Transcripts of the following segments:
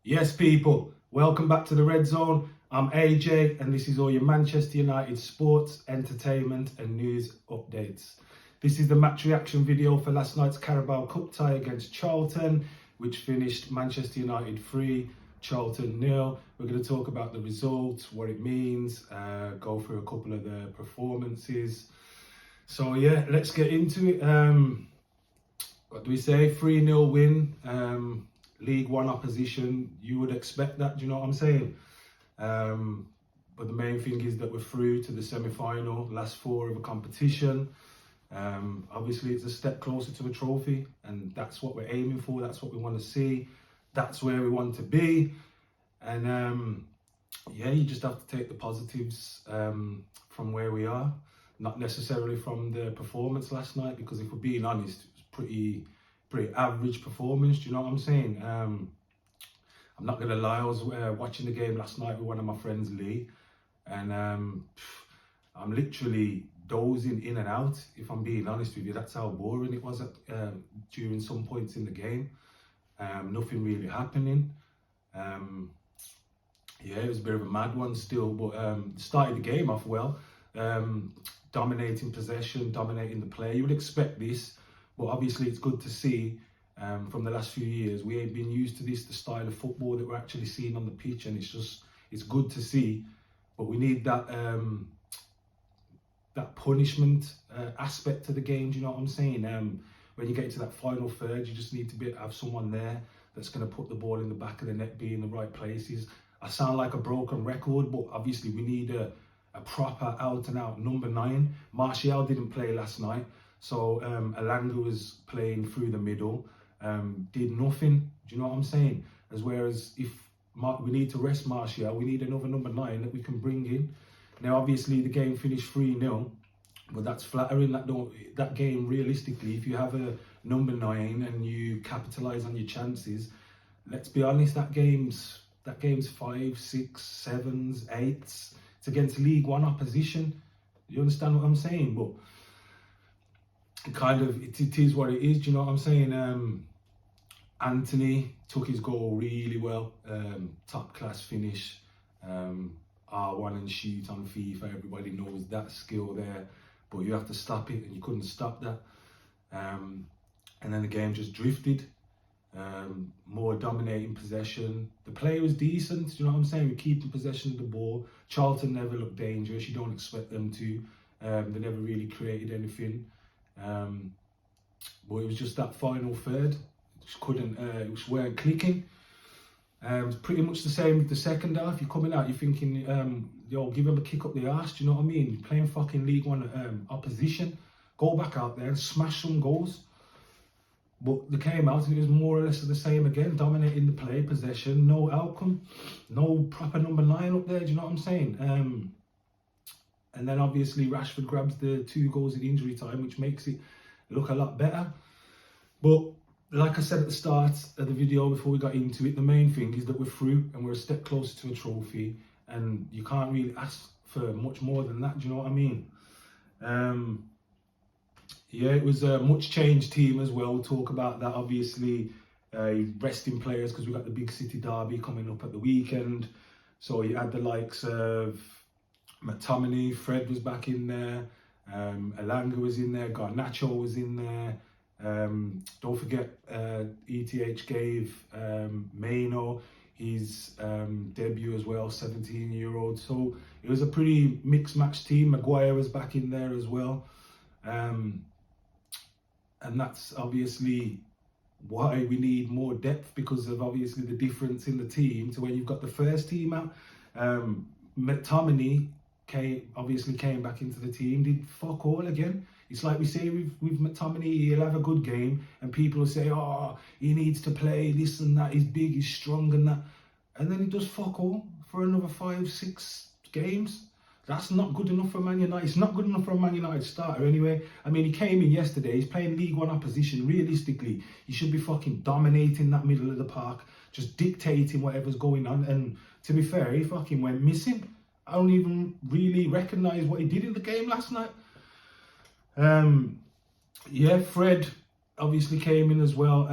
Yes, people, welcome back to the Red Zone. I'm AJ, and this is all your Manchester United sports, entertainment, and news updates. This is the match reaction video for last night's Carabao Cup tie against Charlton, which finished Manchester United 3, Charlton 0. We're going to talk about the results, what it means, go through a couple of the performances. So, yeah, let's get into it. What do we say? 3-0 win. League One opposition, you would expect that, do you know what I'm saying? But the main thing is that we're through to the semi-final, last four of a competition. Obviously it's a step closer to a trophy, and that's what we're aiming for, that's what we want to see, that's where we want to be. And yeah, you just have to take the positives from where we are, not necessarily from the performance last night, because if we're being honest, it was pretty average performance, do you know what I'm saying? I'm not gonna lie, I was watching the game last night with one of my friends, Lee, and I'm literally dozing in and out, if I'm being honest with you. That's how boring it was during some points in the game. Nothing really happening. Yeah, it was a bit of a mad one still, but started the game off well, dominating possession, dominating the play. You would expect this. But obviously it's good to see from the last few years. We ain't been used to this, the style of football that we're actually seeing on the pitch, and it's good to see. But we need that that punishment aspect to the game, do you know what I'm saying? When you get to that final third, you just need to have someone there that's going to put the ball in the back of the net, be in the right places. I sound like a broken record, but obviously we need a proper out-and-out number 9. Martial didn't play last night. So Elanga was playing through the middle, did nothing, do you know what I'm saying? Whereas if we need to rest Martial, we need another number 9 that we can bring in. Now obviously the game finished 3-0, but that's flattering. That game, realistically, if you have a number 9 and you capitalise on your chances, let's be honest, that game's 5, 6, 7s, 8s. It's against League One opposition. You understand what I'm saying? But it is what it is, do you know what I'm saying? Anthony took his goal really well, top class finish, R1 and shoot on FIFA, everybody knows that skill there, but you have to stop it, and you couldn't stop that. And then the game just drifted, more dominating possession. The play was decent, do you know what I'm saying? We're keeping possession of the ball. Charlton never looked dangerous, you don't expect them to. They never really created anything. But it was just that final third, it just weren't clicking. It was pretty much the same with the second half. You're coming out, you're thinking, yo, give them a kick up the arse, do you know what I mean? You're playing fucking League One opposition, go back out there and smash some goals. But they came out and it was more or less the same again, dominating the play, possession, no outcome, no proper number 9 up there, do you know what I'm saying? And then obviously Rashford grabs the 2 goals in injury time, which makes it look a lot better. But like I said at the start of the video before we got into it, the main thing is that we're through and we're a step closer to a trophy, and you can't really ask for much more than that, do you know what I mean? Yeah, it was a much changed team as well. We'll talk about that, obviously. Resting players, because we've got the big City derby coming up at the weekend. So you had the likes of McTominay, Fred was back in there, Elanga was in there, Garnacho was in there. Don't forget, ETH gave Maino his debut as well, 17-year-old. So it was a pretty mixed match team. Maguire was back in there as well. And that's obviously why we need more depth, because of obviously the difference in the team to when you've got the first team out. McTominay came back into the team, did fuck all again. It's like we say with McTominay, he'll have a good game and people will say, oh, he needs to play this and that, he's big, he's strong and that. And then he does fuck all for another 5, 6 games. That's not good enough for Man United. It's not good enough for a Man United starter anyway. I mean, he came in yesterday, he's playing League One opposition. Realistically, he should be fucking dominating that middle of the park, just dictating whatever's going on. And to be fair, he fucking went missing. I don't even really recognise what he did in the game last night. Yeah, Fred obviously came in as well.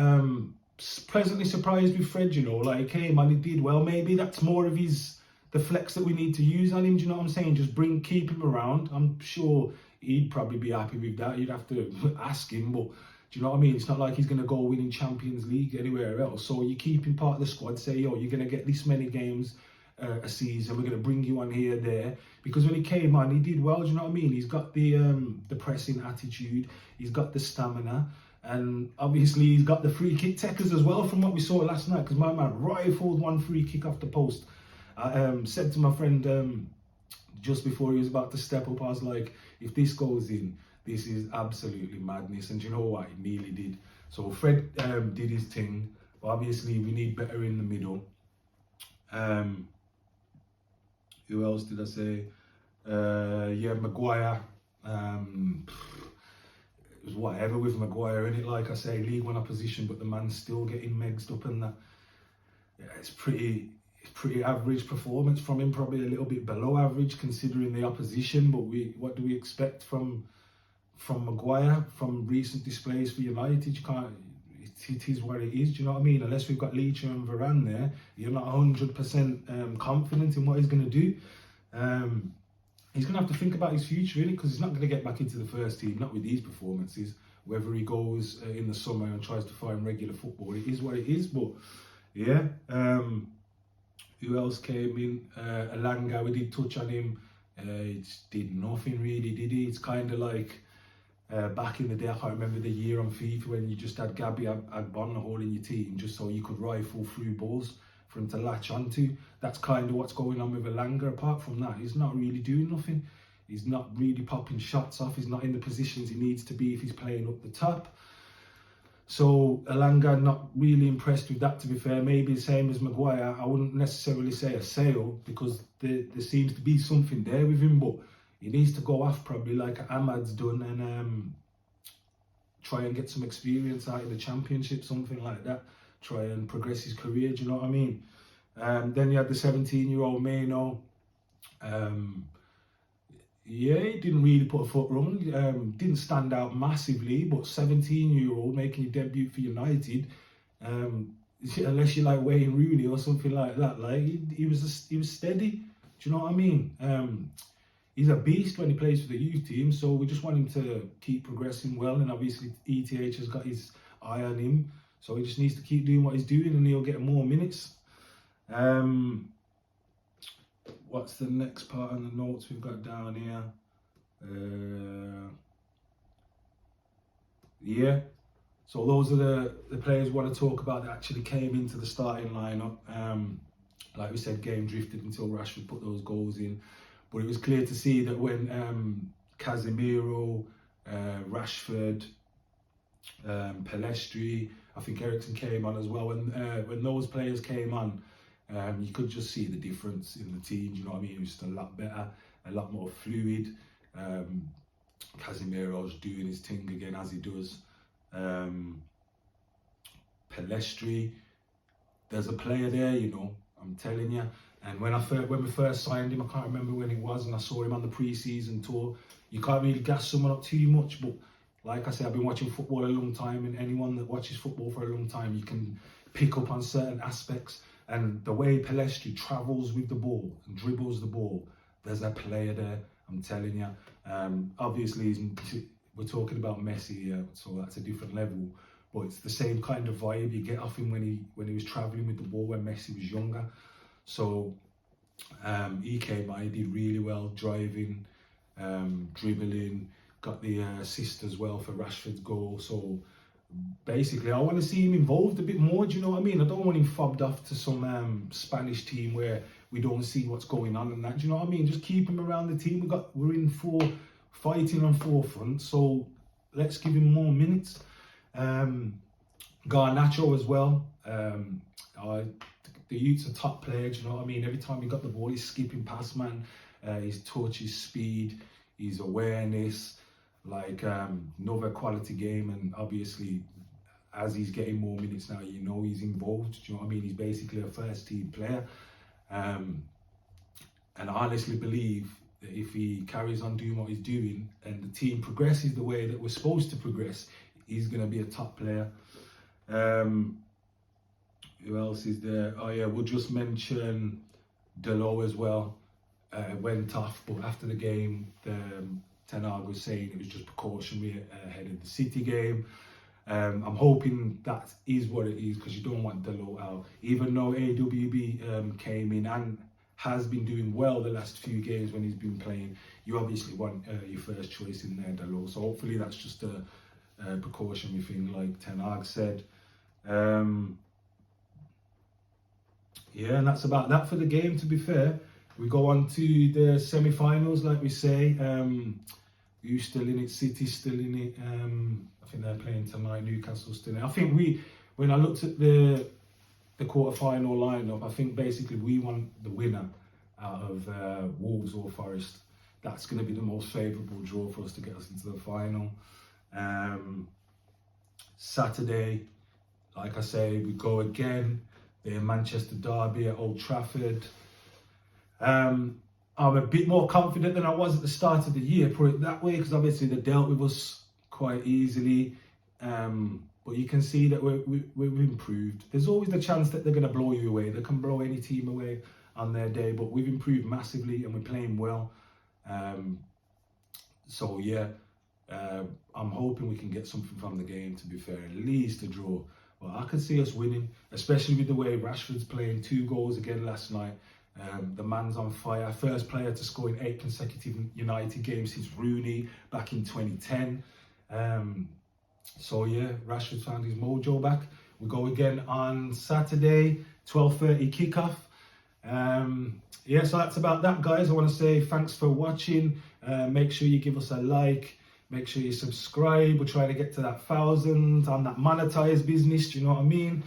pleasantly surprised with Fred, you know, like he came and he did well. Maybe that's more of the flex that we need to use on him, do you know what I'm saying? Just keep him around. I'm sure he'd probably be happy with that. You'd have to ask him, but do you know what I mean? It's not like he's going to go winning Champions League anywhere else. So you keep him part of the squad, say, yo, you're going to get this many games a season. We're going to bring you on here, there. Because when he came on, he did well, do you know what I mean? He's got the pressing attitude. He's got the stamina. And obviously he's got the free kick takers as well from what we saw last night. Because my man rifled one free kick off the post. I said to my friend just before he was about to step up, I was like, if this goes in, this is absolutely madness. And do you know what? It nearly did. So Fred did his thing. But obviously, we need better in the middle. Who else did I say? Yeah, Maguire. It was whatever with Maguire, innit? Like I say, League One opposition, but the man's still getting megged up, and that. Yeah, it's pretty average performance from him. Probably a little bit below average considering the opposition. But what do we expect from Maguire, from recent displays for United? You can't. It is what it is. Do you know what I mean? Unless we've got Leach and Varane there, you're not 100% confident in what he's going to do. He's going to have to think about his future, really, because he's not going to get back into the first team, not with these performances. Whether he goes in the summer and tries to find regular football, it is what it is. But yeah, who else came in? Alanga, we did touch on him. He did nothing really, did he? It's kind of like back in the day, I can't remember the year on FIFA when you just had Gabby Agbonlahor in your team just so you could rifle through balls for him to latch onto. That's kind of what's going on with Alanga. Apart from that, he's not really doing nothing. He's not really popping shots off. He's not in the positions he needs to be if he's playing up the top. So Alanga, not really impressed with that, to be fair. Maybe the same as Maguire. I wouldn't necessarily say a sale because there seems to be something there with him, but he needs to go off probably like Ahmad's done and try and get some experience out in the Championship, something like that. Try and progress his career, do you know what I mean? Then you had the 17-year-old Meno. Yeah, he didn't really put a foot wrong. Didn't stand out massively, but 17-year-old making your debut for United, unless you're like Wayne Rooney or something like that, like he was steady. Do you know what I mean? He's a beast when he plays for the youth team, so we just want him to keep progressing well. And obviously, ETH has got his eye on him, so he just needs to keep doing what he's doing, and he'll get more minutes. What's the next part on the notes we've got down here? Yeah, so those are the players we want to talk about that actually came into the starting lineup. Like we said, game drifted until Rashford put those goals in. But it was clear to see that when Casemiro, Rashford, Pellistri, I think Eriksen came on as well. When those players came on, you could just see the difference in the team. You know what I mean? It was just a lot better, a lot more fluid. Casemiro's doing his thing again as he does. Pellistri, there's a player there, you know. I'm telling you. And when we first signed him, I can't remember when it was, and I saw him on the pre-season tour. You can't really gas someone up too much, but like I said, I've been watching football a long time, and anyone that watches football for a long time, you can pick up on certain aspects. And the way Pellistri travels with the ball and dribbles the ball, there's a player there, I'm telling you. Obviously, we're talking about Messi here, so that's a different level. But it's the same kind of vibe you get off him when he was travelling with the ball when Messi was younger. So he came on, he did really well, driving, dribbling, got the assist as well for Rashford's goal. So basically, I want to see him involved a bit more, do you know what I mean? I don't want him fobbed off to some Spanish team where we don't see what's going on and that, do you know what I mean? Just keep him around the team. We're fighting on four fronts, so let's give him more minutes. Garnacho as well. The youth's a top player, do you know what I mean? Every time he got the ball, he's skipping past, man. His touch, his speed, his awareness, like another quality game. And obviously, as he's getting more minutes now, you know he's involved, do you know what I mean? He's basically a first team player. And I honestly believe that if he carries on doing what he's doing and the team progresses the way that we're supposed to progress, he's going to be a top player. Who else is there? Oh yeah, we'll just mention Delo as well. Went off, but after the game, Ten Hag was saying it was just precautionary ahead of the City game. I'm hoping that is what it is, because you don't want Delo out. Even though AWB came in and has been doing well the last few games when he's been playing, you obviously want your first choice in there, Delo. So hopefully that's just a precautionary thing, like Ten Hag said. Yeah, and that's about that for the game, to be fair. We go on to the semi-finals, like we say. Who's still in it? City's still in it. I think they're playing tonight. Newcastle's still in it. I think when I looked at the quarter-final lineup, I think basically we want the winner out of Wolves or Forest. That's going to be the most favourable draw for us to get us into the final. Saturday, like I say, we go again. The Manchester derby at Old Trafford. I'm a bit more confident than I was at the start of the year, put it that way, because obviously they dealt with us quite easily. But you can see that we've improved. There's always the chance that they're going to blow you away. They can blow any team away on their day, but we've improved massively and we're playing well. So yeah, I'm hoping we can get something from the game, to be fair, at least a draw. Well, I can see us winning, especially with the way Rashford's playing. 2 goals again last night. The man's on fire. First player to score in 8 consecutive United games since Rooney back in 2010. So yeah, Rashford's found his mojo back. We go again on Saturday, 12:30 kickoff. Yeah, so that's about that, guys. I want to say thanks for watching. Make sure you give us a like. Make sure you subscribe. We're trying to get to that 1,000 on that monetized business. Do you know what I mean?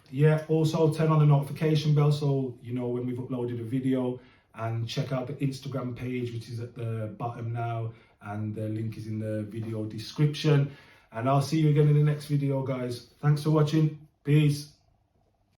Yeah, also turn on the notification bell so you know when we've uploaded a video, and check out the Instagram page, which is at the bottom now, and the link is in the video description. And I'll see you again in the next video, guys. Thanks for watching. Peace.